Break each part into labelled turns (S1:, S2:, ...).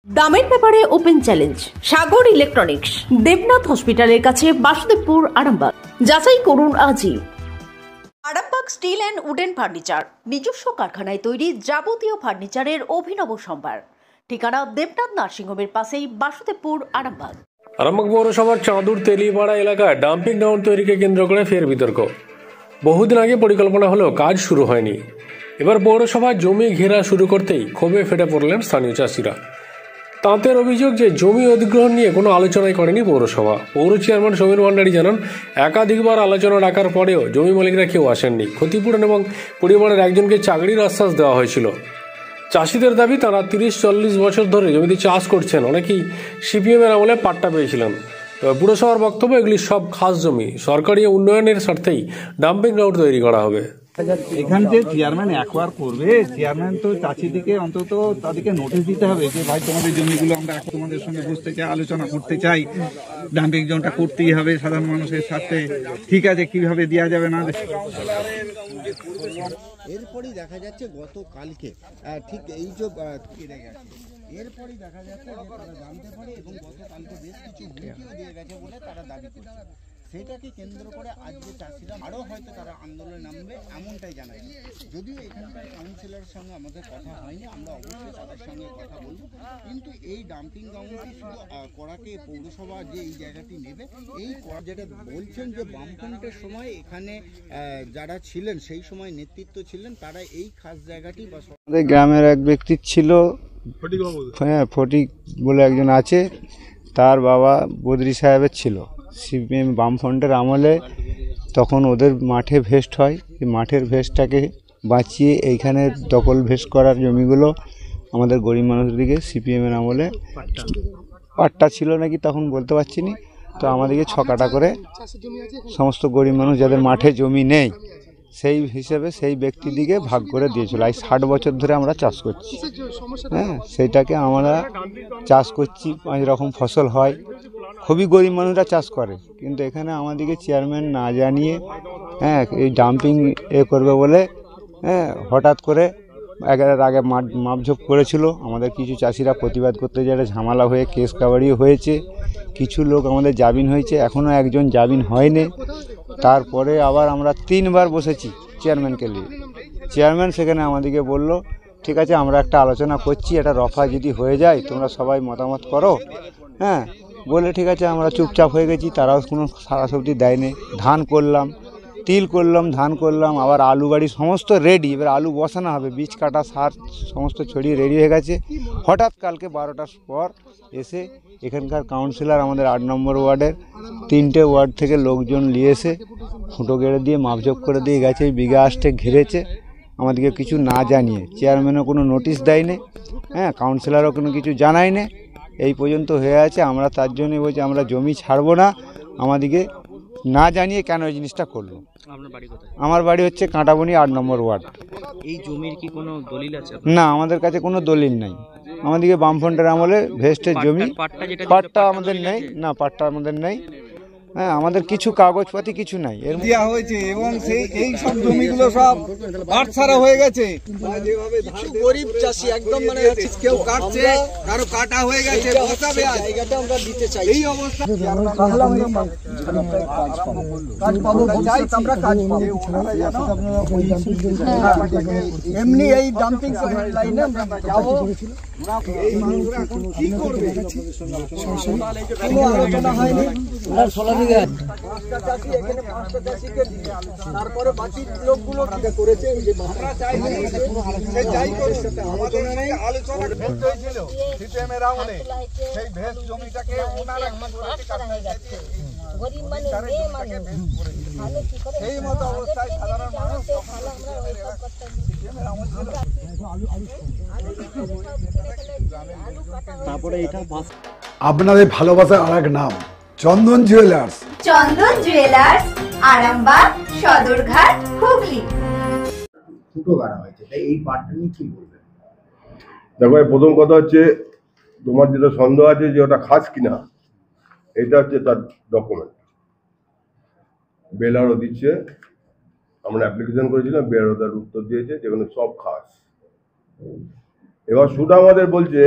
S1: দামের ব্যাপারে open challenge সাগর electronics, Debnath হসপিটালের কাছে, বাসুদেবপুর, আরামবাগ। যাচাই করুন আজই। Arambagh steel and wooden furniture, নিজস্ব কারখানায় তৈরি যাবতীয় ফার্নিচারের অভিনব সম্ভার। ঠিকানা দেবনাথ নার্সিংহোমের পাশেই, বাসুদেবপুর, আরামবাগ।
S2: আরামবাগ পৌরসভার চাঁদুর তেলিপাড়া এলাকায় ডাম্পিং গ্রাউন্ড তৈরিকে কেন্দ্র করে ফের বিতর্ক। বহুদিন আগে পরিকল্পনা হলেও কাজ শুরু হয়নি। এবার পৌরসভার জমি ঘেরা শুরু করতেই ক্ষোভে ফেটে পড়লেন স্থানীয় চাষিরা। তাঁদের অভিযোগ যে জমি অধিগ্রহণ নিয়ে কোনো আলোচনাই করেনি পৌরসভা। পৌর চেয়ারম্যান সমীর ভান্ডারী জানান, একাধিকবার আলোচনা ডাকার পরেও জমি মালিকরা কেউ আসেননি। ক্ষতিপূরণ এবং পরিবারের একজনকে চাকরির আশ্বাস দেওয়া হয়েছিল। চাষিদের দাবি, তারা 30-40 বছর ধরে জমিতে চাষ করছেন। অনেকেই সিপিএমের আমলে পাট্টা পেয়েছিলেন। তবে পুরসভার বক্তব্য, এগুলি সব খাস জমি, সরকারি উন্নয়নের স্বার্থেই ডাম্পিং গ্রাউন্ড তৈরি করা হবে।
S3: এখান যে চেয়ারম্যান অ্যাকোয়ার করবে, চেয়ারম্যান তো চাষিদিকে অন্তত তাদেরকে নোটিশ দিতে হবে যে ভাই তোমাদের জমিগুলো আমরা এখন তোমাদের সঙ্গে বসতে চাই, আলোচনা করতে চাই, ডাম্পিং জোনটা করতেই হবে সাধারণ মানুষের স্বার্থে। ঠিক আছে, কিভাবে দেওয়া যাবে না।
S4: এরপরই দেখা যাচ্ছে গতকালকে ঠিক এই যে এরপরই দেখা যাচ্ছে যে তারা জানতে পারে এবং গতকালকে বেশ কিছু হুমকিও দিয়ে গেছে বলে তারা দাবি করছে। সেটাকে কেন্দ্র করে আজকে চাষিরা আরও হয়তো তারা আন্দোলনে নামবে এমনটাই জানা যায়। যদিও এখানকার কাউন্সিলরের সঙ্গে আমাদের কথা হয়নি, আমরা অবশ্যই তাদের সঙ্গে কথা বলব। কিন্তু এই ডাম্পিং গ্রাউন্ডটি শুধু করাকে পৌরসভা যে এই জায়গাটি নেবে, এই যেটা বলছেন যে বামফ্রন্টের সময় এখানে যারা ছিলেন সেই সময় নেতৃত্ব ছিলেন, তারা এই খাস জায়গাটি বা
S5: আমাদের গ্রামের এক ব্যক্তি ছিল, হ্যাঁ ফটিক বলে একজন আছে, তার বাবা বদ্রি সাহেবের ছিল। সিপিএম বামফ্রন্টের আমলে তখন ওদের মাঠে ভেস্ট হয়, এই মাঠের ভেস্টটাকে বাঁচিয়ে এইখানে দখল ভেস্ট করার জমিগুলো আমাদের গরিব মানুষদিকে সিপিএমের আমলে পাট্টা ছিল নাকি তখন বলতে পারছি না, তো আমাদেরকে ছকাটা করে সমস্ত গরিব মানুষ যাদের মাঠে জমি নেই সেই হিসেবে সেই ব্যক্তির দিকে ভাগ করে দিয়েছিল। আজ 60 বছর ধরে আমরা চাষ করছি, হ্যাঁ সেইটাকে আমরা চাষ করছি, 5 রকম ফসল হয়, খুবই গরিব মানুষরা চাষ করে। কিন্তু এখানে আমাদেরকে চেয়ারম্যান না জানিয়ে এই ডাম্পিং করবে বলে হঠাৎ করে এর আগে মাপঝোপ করেছিল। আমাদের কিছু চাষিরা প্রতিবাদ করতে যেটা ঝামেলা হয়ে কেস কাবাড়িও হয়েছে, কিছু লোক আমাদের জামিন হয়েছে, এখনও একজন জামিন হয়নি। তারপরে আবার আমরা 3 বার বসেছি চেয়ারম্যানকে নিয়ে। চেয়ারম্যান সেখানে আমাদেরকে বলল, ঠিক আছে আমরা একটা আলোচনা করছি, এটা রফা যদি হয়ে যায় তোমরা সবাই মতামত করো, বলে ঠিক আছে আমরা চুপচাপ হয়ে গেছি। তারাও কোনো সারা সবজি দেয়নি। ধান করলাম, তিল করলাম, ধান করলাম, আবার আলু বাড়ি সমস্ত রেডি, এবার আলু বসানো হবে, বীজ কাটা সার সমস্ত ছড়িয়ে রেডি হয়ে গেছে। হঠাৎ কালকে 12টার পর এসে এখানকার কাউন্সিলর আমাদের 8 নম্বর ওয়ার্ডের 3টে ওয়ার্ড থেকে লোকজন নিয়ে এসে ফুটো গেড়ে দিয়ে মাপজোপ করে দিয়ে গেছে, বিঘা আষ্টে ঘিরেছে আমাদেরকে কিছু না জানিয়ে। চেয়ারম্যানও কোনো নোটিশ দেয়নি, কাউন্সিলরও কোনো কিছু জানায়নি, এই পর্যন্ত হয়ে আছে। আমরা তার জন্যই বলছি আমরা জমি ছাড়বো না, আমাদেরকে না জানিয়ে কেন এই জিনিসটা করলো। আমার বাড়ি হচ্ছে কাঁটাবনি 8 নম্বর ওয়ার্ড।
S6: এই জমির কি কোনো দলিল আছে?
S5: না, আমাদের কাছে কোনো দলিল নাই। আমাদেরকে বামফ্রন্টের আমলে ভেস্টের জমি, পাট্টা আমাদের নেই, না পাট্টা আমাদের নেই, আমাদের কিছু কাগজপাতি কিছু নাই এর
S3: দেওয়া হয়েছে এবং সেই এই সব জমিগুলো সব আটছাড়া হয়ে গেছে। কিছু গরিব চাষি একদম মানে কেউ কাটছে, কারো কাটা হয়ে গেছে, বসাবে আর জায়গাটা আমরা দিতে চাই। এই অবস্থা আমরা কাজ পাবো, আমরা কাজ পাবো। এমনি এই ডাম্পিং লাইনে আমরা যাবো, এই মানুষরা এখন কি করবে কোনো আলোচনা হয়নি। তারপরে বাকি লোকগুলো করেছে, আমরা চাইনি যাই আমাদের আলোচনা ভেস্ট হয়েছিল সিপিএমের আমলে, সেই ভেস্ট জমিটাকে ওনারা সেই মতো অবস্থায় সাধারণ মানুষ
S4: তারপরে এটা
S7: আপনাদের ভালোবাসার আর এক নাম চন্দন জুয়েলার্স।
S8: চন্দন জুয়েলার্স, আরামবাগ, সদরঘাট, হুগলি।
S4: ফুটো গাড়া হয়েছে, তাই এই পার্টটা নিয়ে কি বলবেন?
S9: দেখো, প্রথম কথা হচ্ছে তোমার যেটা সন্দেহ আছে যে ওটা খাস কিনা, এটা হচ্ছে তার ডকুমেন্ট। বেলারও দিচ্ছে, আমরা অ্যাপ্লিকেশন করেছিলাম, বেলারও তার উত্তর দিয়েছে যেখানে সব খাস। এবার শুধু আমাদের বলছে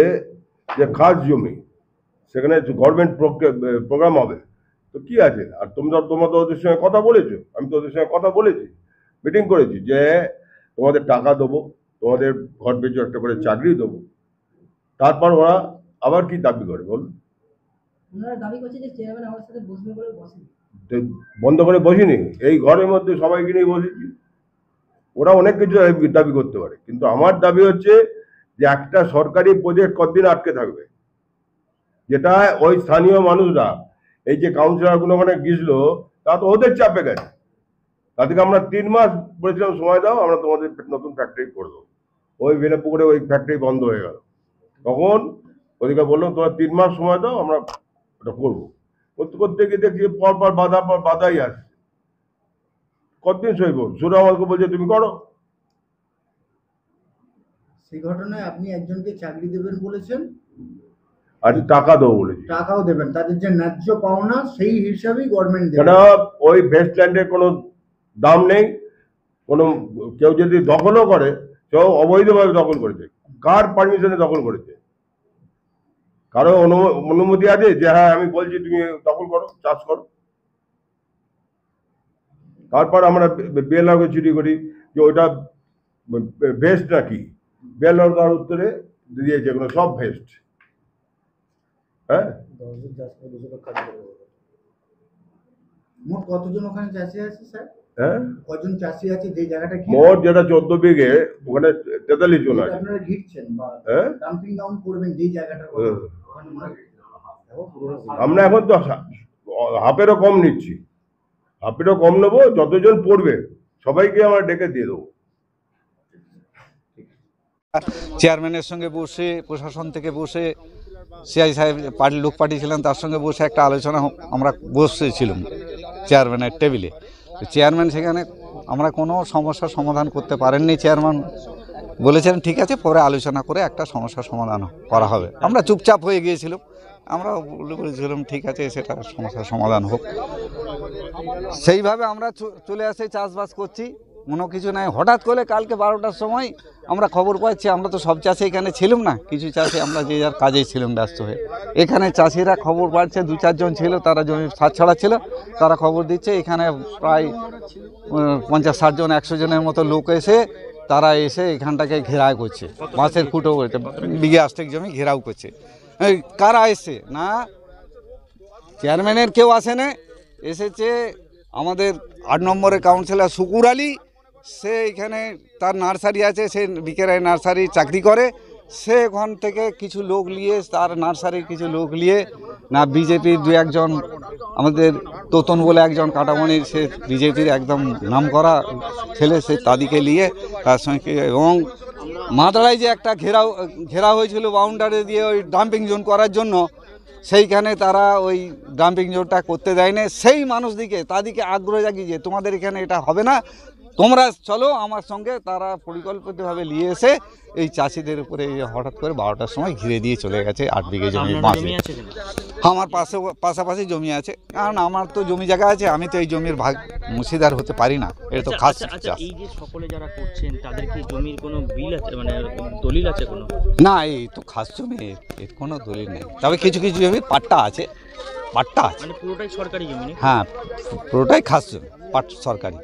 S9: যে খাস জমি, সেখানে গভর্নমেন্ট প্রোগ্রাম হবে, তো কি আছে? আর তোমরা তো ওদের সঙ্গে কথা বলেছো, আমি তো ওদের সঙ্গে কথা বলেছি, মিটিং করেছি যে তোমাদের টাকা দেবো, তোমাদের ঘর পিছু একটা করে চাকরি দেবো। তারপর ওরা আবার কি দাবি করে বল? বন্ধ করে বসিনি, এই ঘরের মধ্যে সবাইকে নিয়ে বসেছি। ওরা অনেক কিছু দাবি করতে পারে, কিন্তু আমার দাবি হচ্ছে যে একটা সরকারি প্রজেক্ট কতদিন আটকে থাকবে, যেটা ওই স্থানীয় মানুষরা, এই যে কাউন্সিলরগুলো ওখানে গিয়েছিল, তা তো ওদের চাপে গেছে। তাদেরকে আমরা 3 মাস বলেছিলাম সময় দাও, আমরা তোমাদের নতুন ফ্যাক্টরি করবো। ওই বেলেপুকুরে ওই ফ্যাক্টরি বন্ধ হয়ে গেল। তখন ওদিকে বললাম তোমরা 3 মাস সময় দাও, আমরা ওটা করবো। করতে করতে গিয়ে দেখছি পরপর বাধাই আসছে। কতদিন সইব? সুরা আমাকে বলছে তুমি করো।
S4: সেই ঘটনায় আপনি একজনকে চাকরি দেবেন বলেছেন,
S9: আর টাকা দেবো বলেছি।
S4: টাকাও দেবেন, তাদের যে ন্যায্য পাওনা সেই হিসাবেই গভর্নমেন্ট দেবে।
S9: কেন ওই ভেস্টল্যান্ডের কোনো দাম নেই, কোনো কেউ যদি দখলও করে কেউ অবৈধভাবে দখল করেছে। কার পারমিশনে দখল করেছে? কারো অনুমতি আছে যে হ্যাঁ আমি বলছি তুমি দখল করো, চাষ করো? তারপর আমরা বিএলআরকে চিঠি করি যে ওইটা ভেস্ট নাকি, বিএলআর তার উত্তরে দিয়েছে এগুলো সব ভেস্ট। হ্যাঁ,
S4: মোট কতজন ওখানে চাষি আছে স্যার?
S9: হ্যাঁ,
S4: কজন চাষি আছে যে জায়গাটা
S9: মোট যেটা 14 বিঘে, ওখানে 43 জন আছে।
S4: আপনারা ঘিরছেন বা
S9: হ্যাঁ,
S4: ডাম্পিং গ্রাউন্ড করবেন যে জায়গাটা,
S9: আমরা এখন তো হাফেরও কম নিচ্ছি, হাফেরও কম নেবো। যতজন পড়বে সবাইকে আমরা ডেকে দিয়ে দেবো।
S3: চেয়ারম্যানের সঙ্গে বসে, প্রশাসন থেকে বসে, সিআই সাহেব লোক পাঠিয়েছিলেন, তার সঙ্গে বসে একটা আলোচনা আমরা বসেছিলাম চেয়ারম্যানের টেবিলে। চেয়ারম্যান সেখানে আমরা কোনো সমস্যার সমাধান করতে পারেননি। চেয়ারম্যান বলেছেন ঠিক আছে, পরে আলোচনা করে একটা সমস্যার সমাধান করা হবে। আমরা চুপচাপ হয়ে গিয়েছিলাম, আমরা বলেছিলাম ঠিক আছে সেটা সমস্যার সমাধান হোক। সেইভাবে আমরা চলে আসে, চাষবাস করছি, কোনো কিছু নাই। হঠাৎ করে কালকে 12টার সময় আমরা খবর পাচ্ছি, আমরা তো সব চাষি এখানে ছিলাম না, কিছু চাষি আমরা যে যার কাজেই ছিলাম ব্যস্ত হয়ে। এখানে চাষিরা খবর পাচ্ছে, 2-4 জন ছিল, তারা জমি ছাড় ছাড়া ছিল, তারা খবর দিচ্ছে এখানে প্রায় 50-60 জন 100 জনের মতো লোক এসে, তারা এসে এখানটাকে ঘেরাও করছে, বাঁশের খুঁটো করছে, বিঘে 8 জমি ঘেরাও করছে। কারা এসছে? না চেয়ারম্যানের কেউ আসে না, এসেছে আমাদের 8 নম্বরের কাউন্সিলর শুকুর আলী। সে এখানে তার নার্সারি আছে, সে বিকেরাই নার্সারি চাকরি করে। সে ওখান থেকে কিছু লোক নিয়ে, তার নার্সারির কিছু লোক নিয়ে, না বিজেপির 2-1 জন, আমাদের তোতন বলে একজন কাটামণির, সে বিজেপির একদম নামকরা ছেলে, সে তাদেরকে নিয়ে তার সঙ্গে, এবং মাদারায় যে একটা ঘেরা হয়েছিল বাউন্ডারি দিয়ে ওই ডাম্পিং জোন করার জন্য, সেইখানে তারা ওই ডাম্পিং জোনটা করতে দেয় না। সেই মানুষদিকে তাদেরকে আগ্রহ জাগিয়ে তোমাদের এখানে এটা হবে না, তোমরা চলো আমার সঙ্গে, তারা পরিকল্পিতভাবে নিয়ে এসে এই চাষিদের উপরে হঠাৎ করে 12টার সময় ঘিরে দিয়ে চলে গেছে 8 বিঘে জমি। আমার পাশাপাশি জমি আছে, কারণ আমার তো জমি জায়গা আছে, আমি তো এই জমির ভাগ মুশিদার হতে পারি না। এটা তো খাস চাষ।
S6: এই যে সকলে যারা করছেন তাদের কি জমির কোনো বিল আছে, মানে দলিল আছে কোনো?
S3: না, এই তো খাস জমি, এর কোনো দলিল নেই। তবে কিছু কিছু জমির পাট্টা আছে, পাট্টা আছে।
S6: মানে পুরোটাই সরকারি জমি?
S3: হ্যাঁ, পুরোটাই খাস জমি, পাট সরকারি।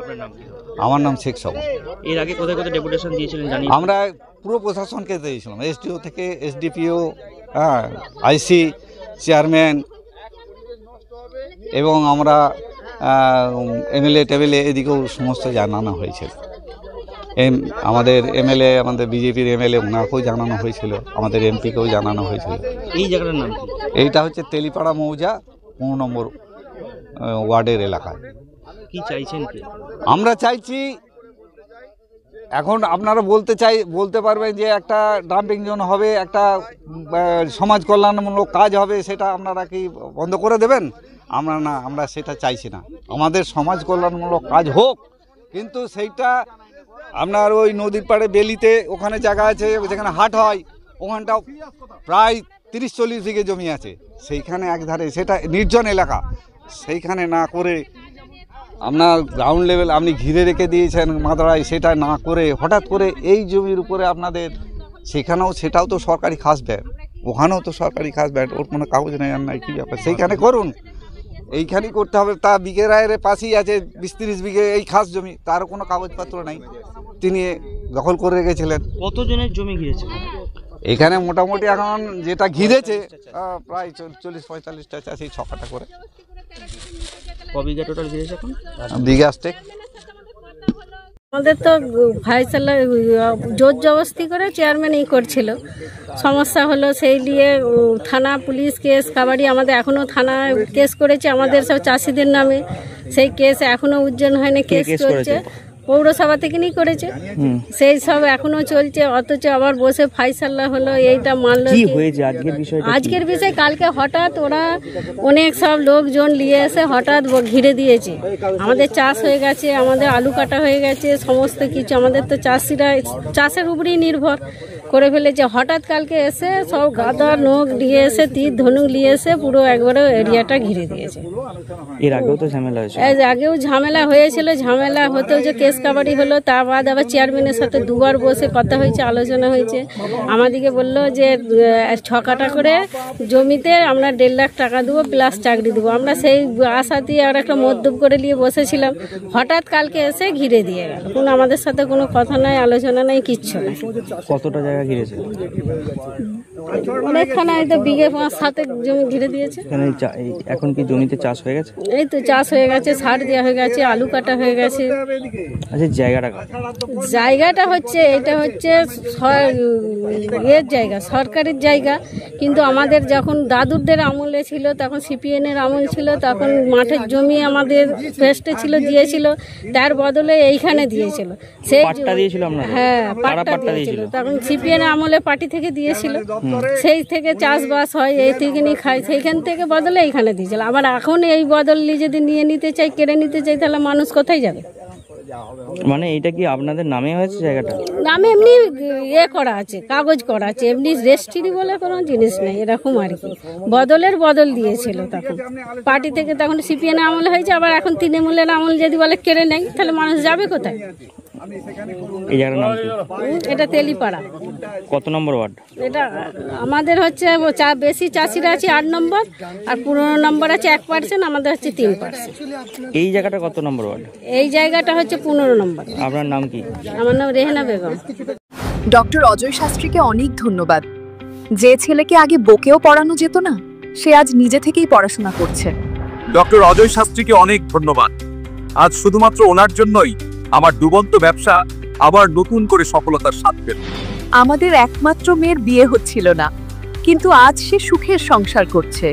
S6: আপনার নাম কি?
S3: আমার নাম শেখ সবন।
S6: এর আগে কোথায় কোথায় ডেপুটেশন দিয়েছিলেন জানি?
S3: আমরা পুরো প্রশাসনকে দিয়েছিলাম, এসডিও থেকে এসডিপিও, হ্যাঁ, আইসি, চেয়ারম্যান, এবং আমরা এমএলএ টেবিলে এদিকেও সমস্ত জানানো হয়েছিল। আমাদের এমএলএ, আমাদের বিজেপির এমএলএ, ওনাকেও জানানো হয়েছিল, আমাদের এমপিকেও জানানো হয়েছিল।
S6: এই জায়গাটার নাম কি?
S3: এইটা হচ্ছে তেলিপাড়া মৌজা 15 নম্বর ওয়ার্ডের এলাকায়।
S6: কি চাইছেন কি?
S3: আমরা চাইছি, এখন আপনারা বলতে পারবেন যে একটা ডাম্পিং জোন হবে, একটা সমাজ কল্যাণমূলক কাজ হবে, সেটা আপনারা কি বন্ধ করে দেবেন? আমরা না, আমরা সেটা চাইছি না। আমাদের সমাজ কল্যাণমূলক কাজ হোক, কিন্তু সেইটা আপনার ওই নদীর পাড়ে বেলিতে ওখানে জায়গা আছে, যেখানে হাট হয়, ওখানটাও প্রায় 30-40 বিঘে জমি আছে, সেইখানে একধারে, সেটা নির্জন এলাকা, সেইখানে না করে আপনার গ্রাউন্ড লেভেল আপনি ঘিরে রেখে দিয়েছেন মাদারায়, সেটা না করে হঠাৎ করে এই জমির উপরে আপনাদের, সেটাও তো সরকারি খাস ব্যয়। ওখানেও তো সরকারি খাস ব্যাট, ওর কোনো কাগজ নেই আর নাই, কী ব্যাপার? সেইখানে করুন, এইখানেই করতে হবে। তা বিঘে রায়ের পাশেই আছে 20-30 বিঘে এই খাস জমি, তারও কোনো কাগজপত্র নাই, তিনি দখল করে রেখেছিলেন।
S6: কতজনের জমি ঘিরেছে
S3: এখানে? মোটামুটি এখন যেটা ঘিরেছে প্রায় 40-45টা চাষি, 6 কাটা করে।
S6: ক বিঘা টোটাল ঘিরেছে এখন?
S3: বিঘা আসতে
S10: আমাদের তো ফাইসালা জোর জবস্তি করে চেয়ারম্যান করছিল, সমস্যা হলো সেই নিয়ে থানা পুলিশ কেস কাবাডি, আমাদের এখনও থানায় কেস করেছে আমাদের সব চাষিদের নামে, সেই কেস এখনও উজ্জ্বল হয়নি, কেস চলছে, পৌরসভা থেকে নিয়ে করেছে, সেই সব এখনো চলছে। অথচ আবার বসে ফাইসাল্লা হলো, এইটা মানলো
S6: কি হয়েছে আজকের বিষয়?
S10: আজকের বিষয় কালকে হঠাৎ ওরা অনেক সব লোকজন নিয়ে এসে হঠাৎ ঘিরে দিয়েছে। আমাদের চাষ হয়ে গেছে, আমাদের আলু কাটা হয়ে গেছে, সমস্ত কিছু, আমাদের তো চাষিরা চাষের উপরেই নির্ভর করে ফেলেছে। হঠাৎ কালকে এসে সব গাদা নোক দিয়ে এসে তীর ধনুক নিয়ে এসে পুরো একবারে এরিয়াটা ঘিরে দিয়েছে।
S6: এর আগেও তো ঝামেলা হয়েছে?
S10: এর আগেও ঝামেলা হয়েছিল, ঝামেলা হতেও যে কেস কাবাডি হলো, তার বাদ আবার চেয়ারম্যানের সাথে 2বার বসে কথা হয়েছে, আলোচনা হয়েছে। আমাদেরকে বললো যে 6 কাটা করে জমিতে আমরা 1.5 লাখ টাকা দেবো প্লাস চাকরি দেবো। আমরা সেই আশা দিয়ে আর একটা মদ্যপ করে নিয়ে বসেছিলাম, হঠাৎ কালকে এসে ঘিরে দিয়ে গেল। কোনো আমাদের সাথে কোনো কথা নাই, আলোচনা নাই, কিচ্ছু নাই।
S6: কতটা জায়গা ঘিরেছে?
S10: অনেকখানে, তো বিঘে 5-7 জমি ঘিরে দিয়েছে।
S6: এখন কি জমিতে চাষ হয়ে গেছে?
S10: এই তো চাষ হয়ে গেছে, সার দেওয়া হয়ে গেছে, আলু কাটা হয়ে গেছে।
S6: আচ্ছা,
S10: জায়গাটা হচ্ছে, এটা হচ্ছে এর জায়গা, সরকারের জায়গা, কিন্তু আমাদের যখন দাদুরদের আমলে ছিল, তখন সিপিএনের আমল ছিল, তখন মাঠের জমি আমাদের ফেস্টে ছিল, দিয়েছিল, তার বদলে এইখানে দিয়েছিল। সেই হ্যাঁ, পাট্টা দিয়েছিল, তখন সিপিএন আমলে পার্টি থেকে দিয়েছিল, সেই থেকে চাষবাস হয়, এই থেকে নিয়ে খাই, সেইখান থেকে বদলে এইখানে দিয়েছিল। আবার এখন এই বদল যদি নিয়ে নিতে চাই, কেড়ে নিতে চাই, তাহলে মানুষ কোথায় যাবে?
S6: মানে এটা কি আপনাদের নামে হয়েছে জায়গাটা?
S10: নামে এমনি করা আছে, কাগজ করা আছে, এমনি রেজিস্ট্রি বলে কোনো জিনিস নেই, এরকম আর কি। বদল দিয়েছিল তখন পার্টি থেকে, তখন সিপিএন আমল হয়েছে, আবার এখন তৃণমূলের আমল যদি বলে কেড়ে নেই, তাহলে মানুষ যাবে কোথায়?
S6: এই জায়গার নাম কি?
S10: এটা তেলিপাড়া।
S6: কত নম্বর ওয়ার্ড
S10: এটা? আমাদের হচ্ছে বেশি চাষিরা আছে 8 নম্বর, আর 15 নম্বর আছে 1%, আমাদের হচ্ছে 3%।
S6: এই জায়গাটা কত নম্বর ওয়ার্ড?
S10: এই জায়গাটা হচ্ছে 15 নম্বর।
S6: আপনার নাম কি?
S10: আমার নাম রেহানা বেগম।
S11: ডক্টর অজয় শাস্ত্রীকে অনেক ধন্যবাদ। যে ছেলেকে আগে বকেও পড়ানো যেত না, সে আজ নিজে থেকেই পড়াশোনা করছে।
S12: ডক্টর অজয় শাস্ত্রীকে অনেক ধন্যবাদ। আজ শুধুমাত্র ওনার জন্যই আমার ডুবন্ত ব্যবসা আবার নতুন করে সফলতার স্বাদ পেল।
S11: আমাদের একমাত্র মেয়ের বিয়ে হচ্ছিল না, কিন্তু আজ সে সুখের সংসার করছে।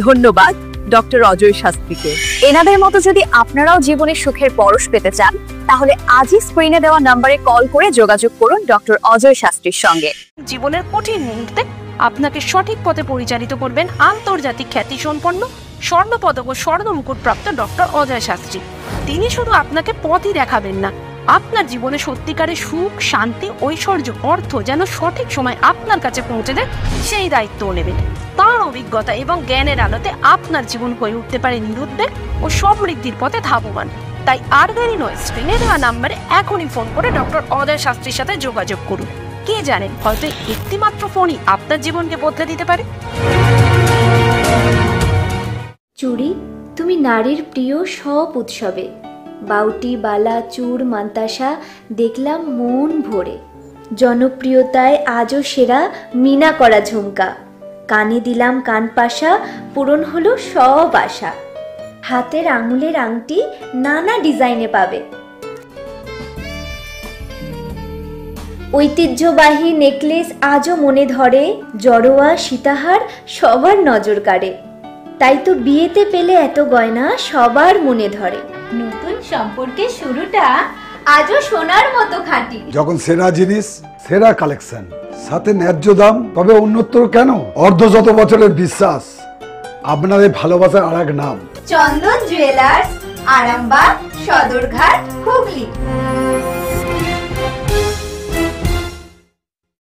S11: ধন্যবাদ ডক্টর অজয় শাস্ত্রীকে।
S13: এনাদের মতো যদি আপনারাও জীবনে সুখের পরশ পেতে চান, তাহলে আজই স্ক্রিনে দেওয়া নম্বরে কল করে যোগাযোগ করুন ডক্টর অজয় শাস্ত্রীর সঙ্গে।
S1: জীবনের কঠিন মুহূর্তে আপনাকে সঠিক পথে পরিচালিত করবেন আন্তর্জাতিক খ্যাতিসম্পন্ন স্বর্ণপদক ও স্বর্ণ মুকুট প্রাপ্ত ডক্টর অজয় শাস্ত্রী। তিনি শুধু আপনাকে পথই দেখাবেন না, আপনার জীবনে সত্যিকারের সুখ, শান্তি, ঐশ্বর্য, অর্থ যেন সঠিক সময় আপনার কাছে পৌঁছে দেয়, সেই দায়িত্বও নেবেন। তার অভিজ্ঞতা এবং জ্ঞানের আলোতে আপনার জীবন হয়ে উঠতে পারে নিরুদ্বেগ ও সমৃদ্ধির পথে ধাবমান। তাই আর দেরি নয়, স্ক্রিনে দেওয়া নাম্বারে এখনই ফোন করে ডক্টর অজয় শাস্ত্রীর সাথে যোগাযোগ করুন। কে জানেন, হয়তো একটি মাত্র ফোনই আপনার জীবনকে বদলে দিতে পারে।
S14: চুড়ি, তুমি নারীর প্রিয় সব উৎসবে। বাউটি, বালা, চূড়, মান্তাসা দেখলাম মন ভরে। জনপ্রিয়তায় আজও সেরা মিনা করা ঝুমকা। কানে দিলাম কানপাশা, পূরণ হলো সব আশা। হাতের আঙুলের আংটি নানা ডিজাইনে পাবে। ঐতিহ্যবাহী নেকলেস আজও মনে ধরে। জড়োয়া, সীতাহার সবার নজর কাড়ে। তাই তো বিয়েতে পেলে এত গয়না সবার মনে ধরে। নতুন সম্পর্কের শুরুটা আজও সোনার মতো খাঁটি।
S7: যখন সেরা জিনিস, সেরা কালেকশন, সাথে ন্যায্য দাম, তবে উন্নতর কেন? অর্ধশত বছরের বিশ্বাস, আপনাদের ভালোবাসার আর এক নাম।
S8: চন্দন জুয়েলার্স, আরামবাগ, সদরঘাট, হুগলি।